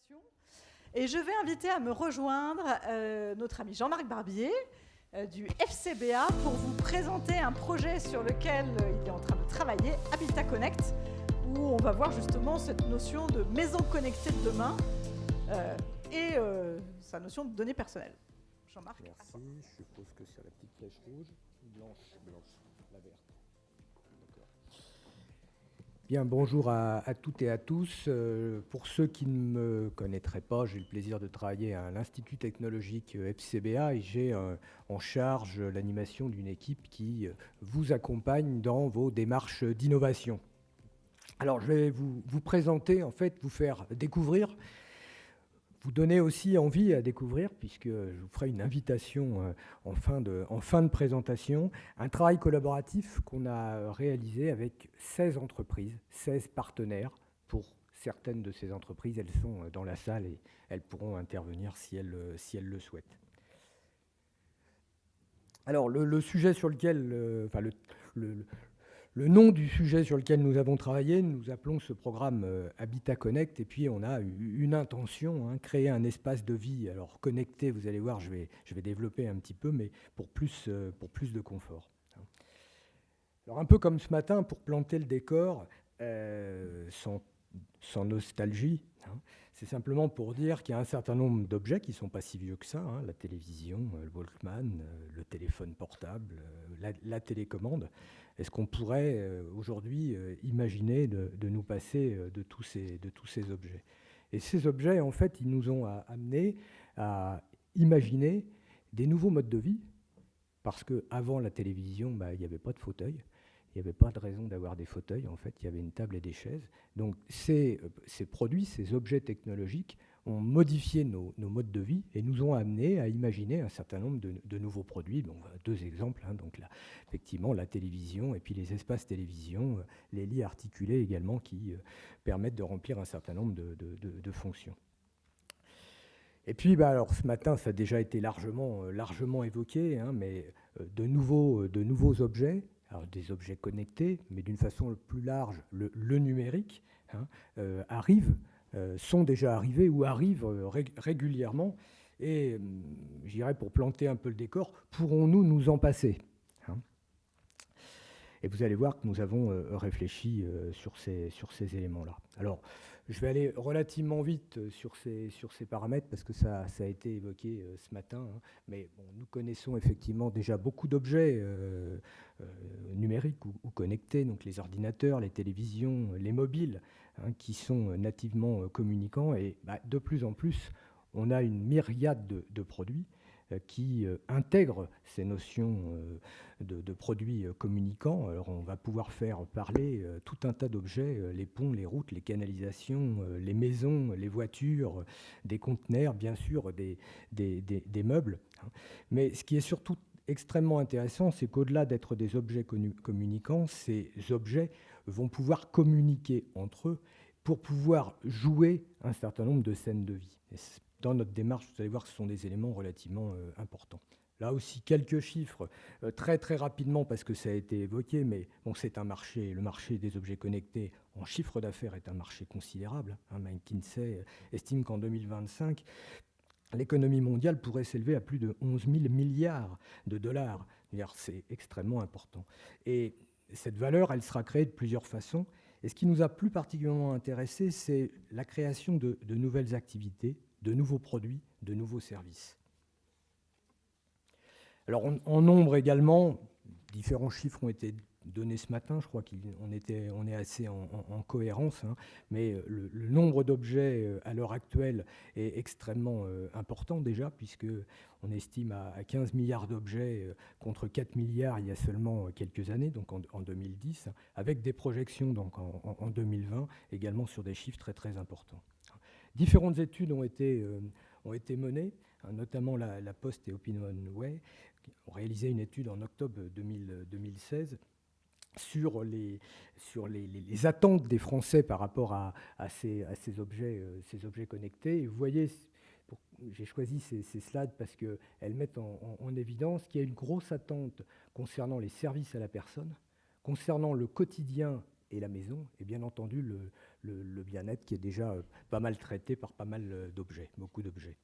présentation. Et je vais inviter à me rejoindre notre ami Jean-Marc Barbier du FCBA pour vous présenter un projet sur lequel il est en train de travailler, Habitat Connect, où on va voir justement cette notion de maison connectée de demain et sa notion de données personnelles. Jean-Marc. Merci. Je suppose que c'est la petite flèche rouge, blanche, la verte. D'accord. Bien, bonjour à toutes et à tous. Pour ceux qui ne me connaîtraient pas, j'ai le plaisir de travailler à l'Institut technologique FCBA et j'ai en charge l'animation d'une équipe qui vous accompagne dans vos démarches d'innovation. Alors, je vais vous présenter, en fait, vous faire découvrir, vous donner aussi envie à découvrir, puisque je vous ferai une invitation en fin de présentation, un travail collaboratif qu'on a réalisé avec 16 entreprises, 16 partenaires. Pour certaines de ces entreprises, elles sont dans la salle et elles pourront intervenir si elles le souhaitent. Alors, le sujet sur lequel, le nom du sujet sur lequel nous avons travaillé, nous appelons ce programme Habitat Connect, et puis on a une intention, créer un espace de vie. Alors connecté, vous allez voir, je vais développer un petit peu, mais pour plus de confort. Alors un peu comme ce matin, pour planter le décor, sans nostalgie, c'est simplement pour dire qu'il y a un certain nombre d'objets qui ne sont pas si vieux que ça, la télévision, le Walkman, le téléphone portable, la télécommande. Est-ce qu'on pourrait aujourd'hui imaginer de nous passer de tous ces objets? Et ces objets, en fait, ils nous ont amenés à imaginer des nouveaux modes de vie, parce qu'avant la télévision, il n'y avait pas de fauteuil. Il n'y avait pas de raison d'avoir des fauteuils, en fait, il y avait une table et des chaises. Donc ces produits, ces objets technologiques ont modifié nos modes de vie et nous ont amenés à imaginer un certain nombre de nouveaux produits. Donc, deux exemples, donc là, effectivement la télévision et puis les espaces télévision, les lits articulés également qui permettent de remplir un certain nombre de fonctions. Et puis, alors, ce matin, ça a déjà été largement évoqué, mais de nouveaux objets. Alors, des objets connectés, mais d'une façon plus large, le numérique arrive, sont déjà arrivés ou arrivent régulièrement. Et, je dirais, pour planter un peu le décor, pourrons-nous nous en passer? Et vous allez voir que nous avons réfléchi sur ces éléments-là. Alors, je vais aller relativement vite sur ces paramètres parce que ça a été évoqué ce matin. Mais bon, nous connaissons effectivement déjà beaucoup d'objets numériques ou connectés, donc les ordinateurs, les télévisions, les mobiles, qui sont nativement communicants. Et de plus en plus, on a une myriade de produits qui intègrent ces notions de produits communicants. Alors on va pouvoir faire parler tout un tas d'objets, les ponts, les routes, les canalisations, les maisons, les voitures, des conteneurs, bien sûr, des meubles. Mais ce qui est surtout extrêmement intéressant, c'est qu'au-delà d'être des objets communicants, ces objets vont pouvoir communiquer entre eux pour pouvoir jouer un certain nombre de scènes de vie. Et dans notre démarche, vous allez voir que ce sont des éléments relativement importants. Là aussi, quelques chiffres très très rapidement parce que ça a été évoqué, mais bon, c'est un marché, le marché des objets connectés en chiffre d'affaires est un marché considérable. McKinsey estime qu'en 2025, l'économie mondiale pourrait s'élever à plus de 11 000 milliards de dollars. C'est extrêmement important. Et cette valeur, elle sera créée de plusieurs façons. Et ce qui nous a plus particulièrement intéressé, c'est la création de nouvelles activités, de nouveaux produits, de nouveaux services. Alors en nombre également, différents chiffres ont été donnés ce matin, je crois qu'on est assez en cohérence, mais le nombre d'objets à l'heure actuelle est extrêmement important déjà, puisqu'on estime à 15 milliards d'objets contre 4 milliards il y a seulement quelques années, donc en 2010, avec des projections donc en 2020 également sur des chiffres très très importants. Différentes études ont été menées, notamment la Post et OpinionWay, qui ont réalisé une étude en octobre 2016 sur les attentes des Français par rapport à ces objets connectés. Et vous voyez, j'ai choisi ces slides parce qu'elles mettent en évidence qu'il y a une grosse attente concernant les services à la personne, concernant le quotidien et la maison, et bien entendu le bien-être qui est déjà pas mal traité par pas mal d'objets, beaucoup d'objets.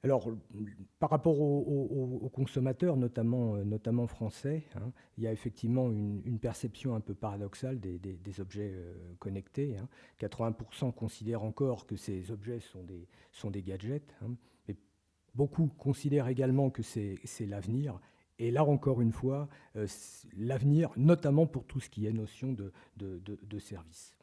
Alors, par rapport aux consommateurs, notamment français, hein, il y a effectivement une perception un peu paradoxale des objets connectés. 80% considèrent encore que ces objets sont des gadgets, hein, mais beaucoup considèrent également que c'est l'avenir. Et là, encore une fois, l'avenir, notamment pour tout ce qui est notion de service.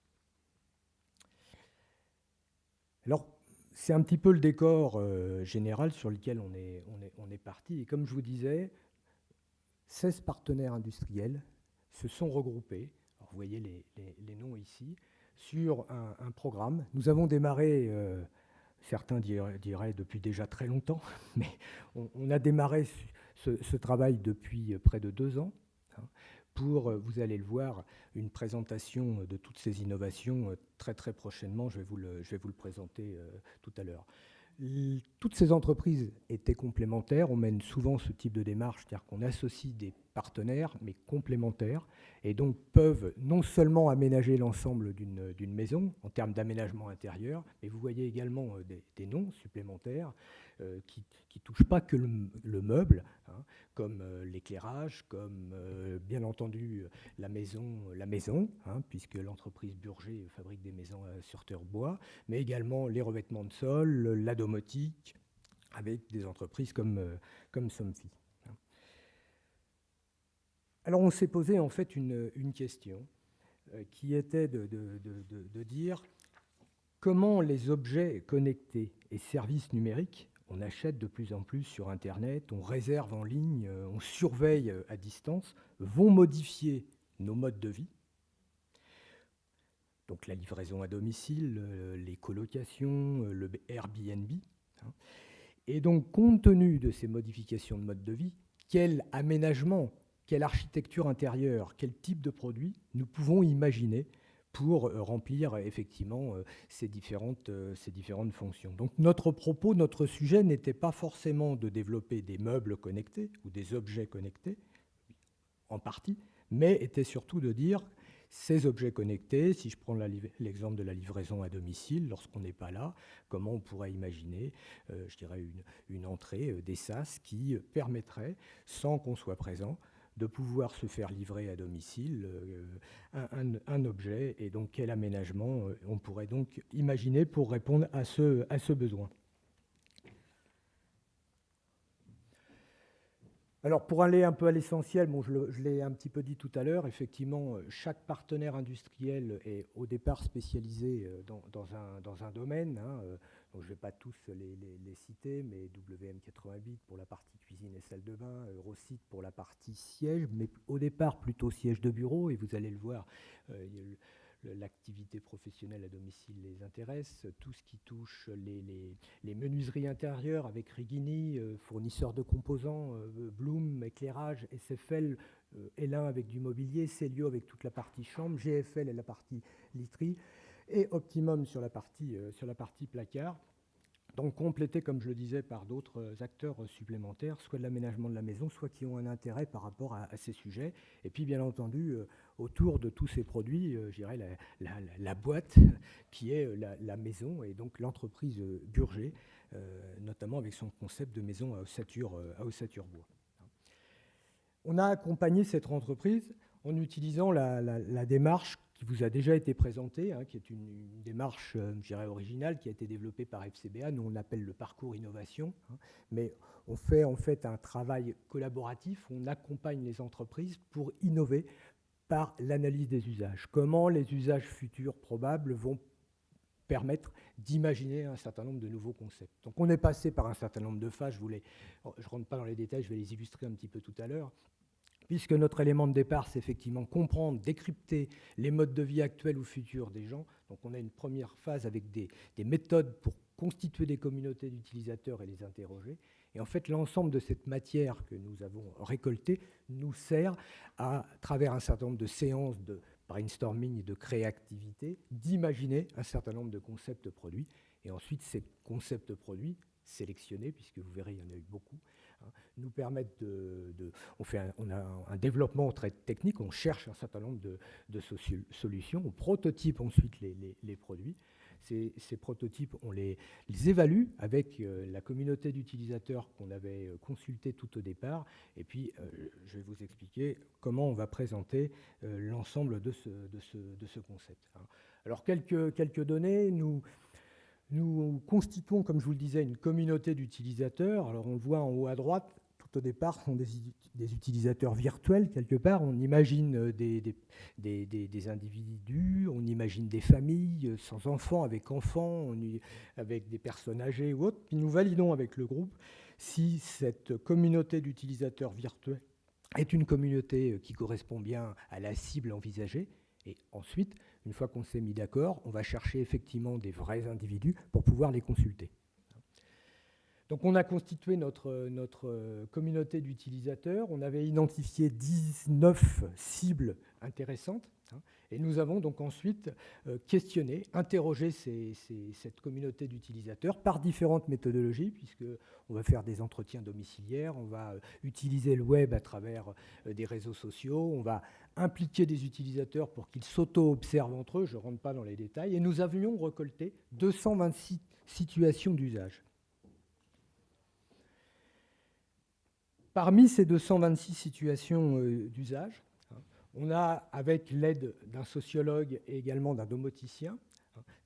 Alors, c'est un petit peu le décor général sur lequel on est parti. Et comme je vous disais, 16 partenaires industriels se sont regroupés, alors vous voyez les noms ici, sur un programme. Nous avons démarré, certains diraient depuis déjà très longtemps, mais on a démarré ce travail depuis près de 2 ans, hein, pour, vous allez le voir, une présentation de toutes ces innovations très très prochainement. Je vais vous le présenter tout à l'heure. Toutes ces entreprises étaient complémentaires. On mène souvent ce type de démarche, c'est-à-dire qu'on associe des partenaires, mais complémentaires, et donc peuvent non seulement aménager l'ensemble d'une maison en termes d'aménagement intérieur, mais vous voyez également des noms supplémentaires qui ne touchent pas que le meuble, hein, comme l'éclairage, comme bien entendu la maison, hein, puisque l'entreprise Burger fabrique des maisons sur terre-bois, mais également les revêtements de sol, la domotique, avec des entreprises comme Somfy. Alors on s'est posé en fait une question qui était de dire comment les objets connectés et services numériques, on achète de plus en plus sur Internet, on réserve en ligne, on surveille à distance, vont modifier nos modes de vie. Donc la livraison à domicile, les colocations, le Airbnb. Hein. Et donc, compte tenu de ces modifications de mode de vie, quel aménagement, quelle architecture intérieure, quel type de produit nous pouvons imaginer pour remplir effectivement ces différentes fonctions. Donc notre propos, notre sujet n'était pas forcément de développer des meubles connectés ou des objets connectés, en partie, mais était surtout de dire ces objets connectés, si je prends l'exemple de la livraison à domicile, lorsqu'on n'est pas là, comment on pourrait imaginer, je dirais, une entrée, des SaaS qui permettrait, sans qu'on soit présent, de pouvoir se faire livrer à domicile un objet, et donc quel aménagement on pourrait donc imaginer pour répondre à ce besoin. Alors pour aller un peu à l'essentiel, bon, je l'ai un petit peu dit tout à l'heure, effectivement, chaque partenaire industriel est au départ spécialisé dans un domaine. Hein, donc je ne vais pas tous les citer, mais WM88 pour la partie cuisine et salle de bain, Eurosite pour la partie siège, mais au départ plutôt siège de bureau, et vous allez le voir, l'activité professionnelle à domicile les intéresse, tout ce qui touche les menuiseries intérieures avec Rigini, fournisseur de composants, Bloom, éclairage, SFL, L1 avec du mobilier, Célio avec toute la partie chambre, GFL et la partie literie, et Optimum sur la partie placard. Donc complété, comme je le disais, par d'autres acteurs supplémentaires, soit de l'aménagement de la maison, soit qui ont un intérêt par rapport à ces sujets. Et puis, bien entendu, autour de tous ces produits, je dirais la boîte qui est la maison, et donc l'entreprise Burger, notamment avec son concept de maison à ossature bois. On a accompagné cette entreprise en utilisant la démarche qui vous a déjà été présentée, hein, qui est une démarche, je dirais, originale, qui a été développée par FCBA. Nous, on l'appelle le parcours innovation, hein, mais on fait en fait un travail collaboratif. On accompagne les entreprises pour innover par l'analyse des usages. Comment les usages futurs probables vont permettre d'imaginer un certain nombre de nouveaux concepts. Donc on est passé par un certain nombre de phases. Je ne rentre pas dans les détails, je vais les illustrer un petit peu tout à l'heure. Puisque notre élément de départ, c'est effectivement comprendre, décrypter les modes de vie actuels ou futurs des gens. Donc on a une première phase avec des méthodes pour constituer des communautés d'utilisateurs et les interroger. Et en fait, l'ensemble de cette matière que nous avons récoltée nous sert, à travers un certain nombre de séances de brainstorming et de créativité, d'imaginer un certain nombre de concepts produits. Et ensuite, ces concepts produits sélectionnés, puisque vous verrez, il y en a eu beaucoup, nous permettent on a un développement très technique, on cherche un certain nombre de solutions, on prototype ensuite les produits. Ces prototypes, on les évalue avec la communauté d'utilisateurs qu'on avait consulté tout au départ. Et puis, je vais vous expliquer comment on va présenter l'ensemble de ce concept. Alors, quelques données. Nous constituons, comme je vous le disais, une communauté d'utilisateurs. Alors, on le voit en haut à droite. Au départ, ce sont des utilisateurs virtuels, quelque part. On imagine des individus, on imagine des familles sans enfants, avec enfants, avec des personnes âgées ou autres. Puis nous validons avec le groupe si cette communauté d'utilisateurs virtuels est une communauté qui correspond bien à la cible envisagée. Et ensuite, une fois qu'on s'est mis d'accord, on va chercher effectivement des vrais individus pour pouvoir les consulter. Donc on a constitué notre communauté d'utilisateurs, on avait identifié 19 cibles intéressantes, et nous avons donc ensuite questionné, interrogé cette communauté d'utilisateurs par différentes méthodologies, puisqu'on va faire des entretiens domiciliaires, on va utiliser le web à travers des réseaux sociaux, on va impliquer des utilisateurs pour qu'ils s'auto-observent entre eux, je ne rentre pas dans les détails, et nous avions récolté 226 situations d'usage. Parmi ces 226 situations d'usage, on a, avec l'aide d'un sociologue et également d'un domoticien,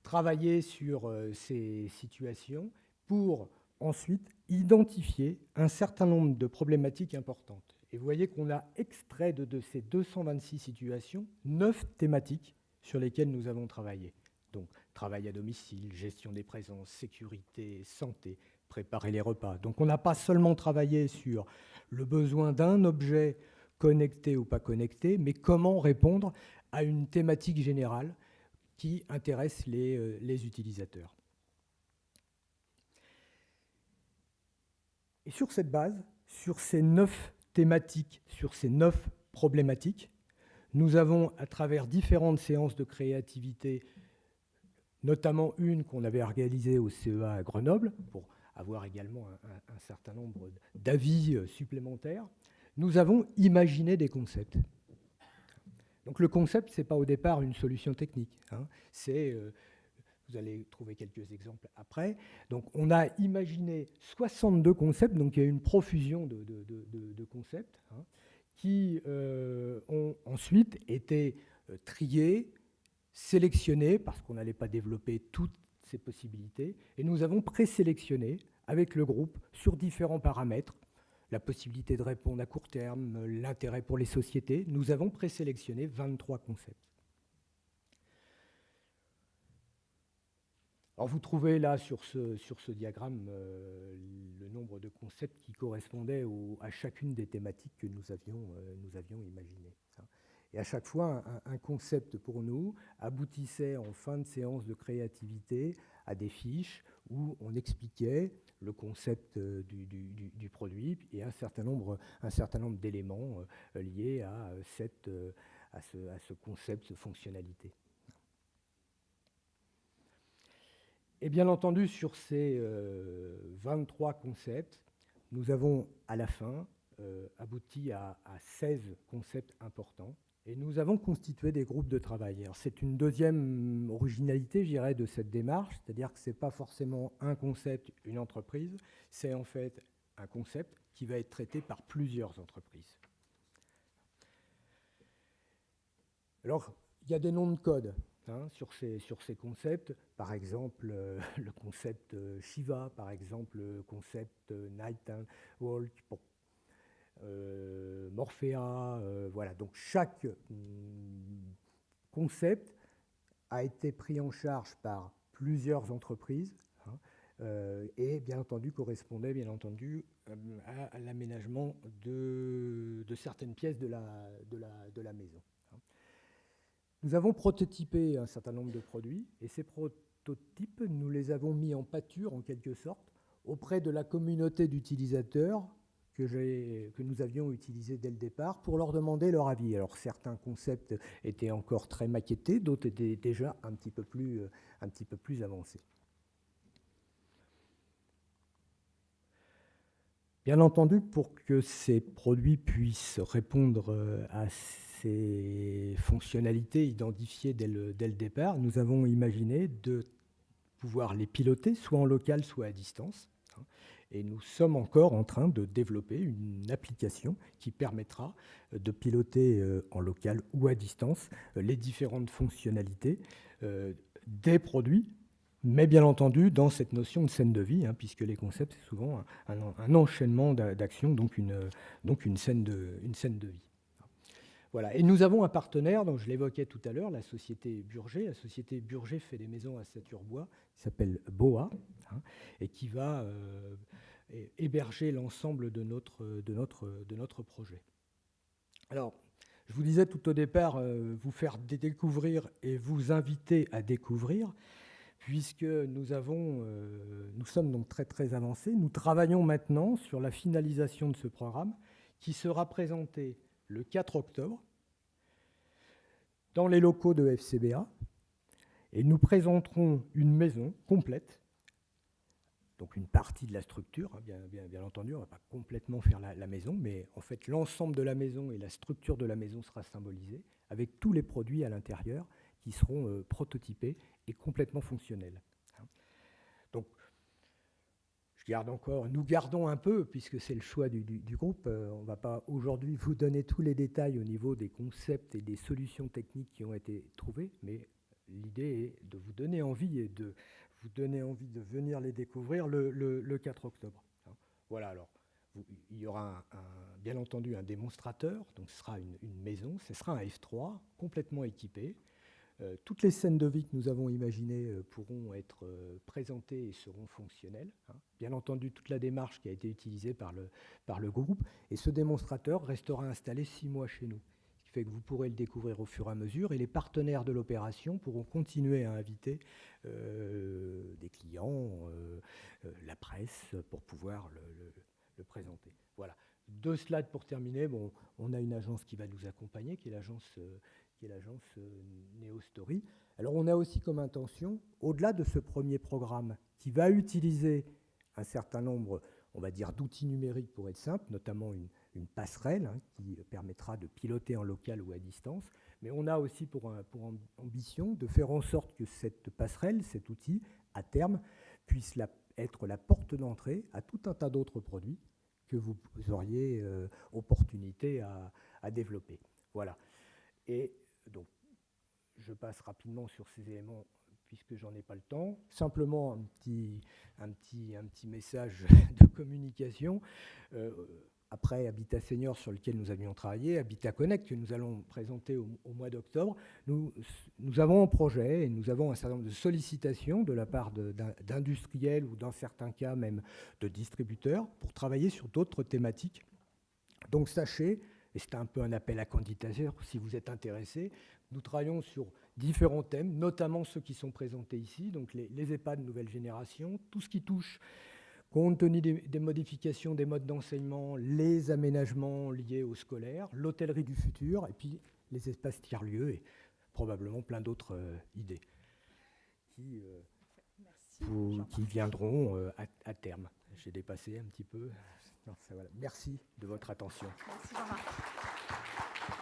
travaillé sur ces situations pour ensuite identifier un certain nombre de problématiques importantes. Et vous voyez qu'on a extrait de ces 226 situations 9 thématiques sur lesquelles nous avons travaillé. Donc, travail à domicile, gestion des présences, sécurité, santé, préparer les repas. Donc on n'a pas seulement travaillé sur le besoin d'un objet connecté ou pas connecté, mais comment répondre à une thématique générale qui intéresse les utilisateurs. Et sur cette base, sur ces 9 thématiques, sur ces 9 problématiques, nous avons, à travers différentes séances de créativité, notamment une qu'on avait organisée au CEA à Grenoble, pour avoir également un certain nombre d'avis supplémentaires, nous avons imaginé des concepts. Donc le concept, ce n'est pas au départ une solution technique. Vous allez trouver quelques exemples après. Donc on a imaginé 62 concepts, donc il y a une profusion de concepts qui ont ensuite été triés, sélectionnés, parce qu'on n'allait pas développer toutes ces possibilités, et nous avons présélectionné avec le groupe sur différents paramètres, la possibilité de répondre à court terme, l'intérêt pour les sociétés. Nous avons présélectionné 23 concepts. Alors vous trouvez là sur ce diagramme le nombre de concepts qui correspondaient à chacune des thématiques que nous avions imaginées. Et à chaque fois, un concept pour nous aboutissait en fin de séance de créativité à des fiches où on expliquait le concept du produit et un certain nombre d'éléments liés à ce concept, cette fonctionnalité. Et bien entendu, sur ces 23 concepts, nous avons à la fin abouti à 16 concepts importants. Et nous avons constitué des groupes de travail. Alors, c'est une deuxième originalité, je dirais, de cette démarche, c'est-à-dire que ce n'est pas forcément un concept, une entreprise, c'est en fait un concept qui va être traité par plusieurs entreprises. Alors, il y a des noms de code sur ces concepts, par exemple le concept Shiva, par exemple le concept Night and Walk, bon. Morphea, voilà. Donc chaque concept a été pris en charge par plusieurs entreprises et bien entendu correspondait à l'aménagement de certaines pièces de la maison. Nous avons prototypé un certain nombre de produits et ces prototypes, nous les avons mis en pâture en quelque sorte auprès de la communauté d'utilisateurs que nous avions utilisé dès le départ pour leur demander leur avis. Alors certains concepts étaient encore très maquettés, d'autres étaient déjà un petit peu plus avancés. Bien entendu, pour que ces produits puissent répondre à ces fonctionnalités identifiées dès le départ, nous avons imaginé de pouvoir les piloter, soit en local, soit à distance. Et nous sommes encore en train de développer une application qui permettra de piloter en local ou à distance les différentes fonctionnalités des produits, mais bien entendu dans cette notion de scène de vie, puisque les concepts, c'est souvent un enchaînement d'actions, donc une scène de vie. Voilà. Et nous avons un partenaire, dont je l'évoquais tout à l'heure, la société Burger. La société Burger fait des maisons à Saturbois, qui s'appelle BOA, et qui va héberger l'ensemble de notre projet. Alors, je vous disais tout au départ, vous faire découvrir et vous inviter à découvrir, puisque nous sommes donc très très avancés. Nous travaillons maintenant sur la finalisation de ce programme, qui sera présenté le 4 octobre, dans les locaux de FCBA, et nous présenterons une maison complète, donc une partie de la structure, bien entendu, on ne va pas complètement faire la maison, mais en fait l'ensemble de la maison et la structure de la maison sera symbolisée, avec tous les produits à l'intérieur qui seront prototypés et complètement fonctionnels. Donc, nous gardons un peu, puisque c'est le choix du groupe, on ne va pas aujourd'hui vous donner tous les détails au niveau des concepts et des solutions techniques qui ont été trouvées, mais l'idée est de vous donner envie et de vous donner envie de venir les découvrir le 4 octobre. Voilà, alors, il y aura bien entendu un démonstrateur, donc ce sera une maison, ce sera un F3 complètement équipé. Toutes les scènes de vie que nous avons imaginées pourront être présentées et seront fonctionnelles. Bien entendu, toute la démarche qui a été utilisée par le groupe. Et ce démonstrateur restera installé 6 mois chez nous. Ce qui fait que vous pourrez le découvrir au fur et à mesure. Et les partenaires de l'opération pourront continuer à inviter des clients, la presse, pour pouvoir le présenter. Voilà. 2 slides pour terminer. Bon, on a une agence qui va nous accompagner, qui est l'agence Neostory. Alors on a aussi comme intention, au-delà de ce premier programme qui va utiliser un certain nombre, on va dire, d'outils numériques pour être simple, notamment une passerelle qui permettra de piloter en local ou à distance, mais on a aussi pour ambition de faire en sorte que cette passerelle, cet outil, à terme, puisse être la porte d'entrée à tout un tas d'autres produits que vous auriez opportunité à développer. Voilà. Et donc, je passe rapidement sur ces éléments puisque j'en ai pas le temps. Simplement un petit message de communication. Après Habitat Senior sur lequel nous avions travaillé, Habitat Connect que nous allons présenter au mois d'octobre, nous avons un projet et nous avons un certain nombre de sollicitations de la part d'industriels ou dans certains cas même de distributeurs pour travailler sur d'autres thématiques. Donc sachez, et c'est un peu un appel à candidature si vous êtes intéressés, nous travaillons sur différents thèmes, notamment ceux qui sont présentés ici, donc les EHPAD nouvelle génération, tout ce qui touche, compte tenu des modifications des modes d'enseignement, les aménagements liés au scolaire, l'hôtellerie du futur, et puis les espaces tiers-lieux, et probablement plein d'autres idées qui viendront à terme. J'ai dépassé un petit peu. Non, voilà. Merci de votre attention. Merci Jean-Marc.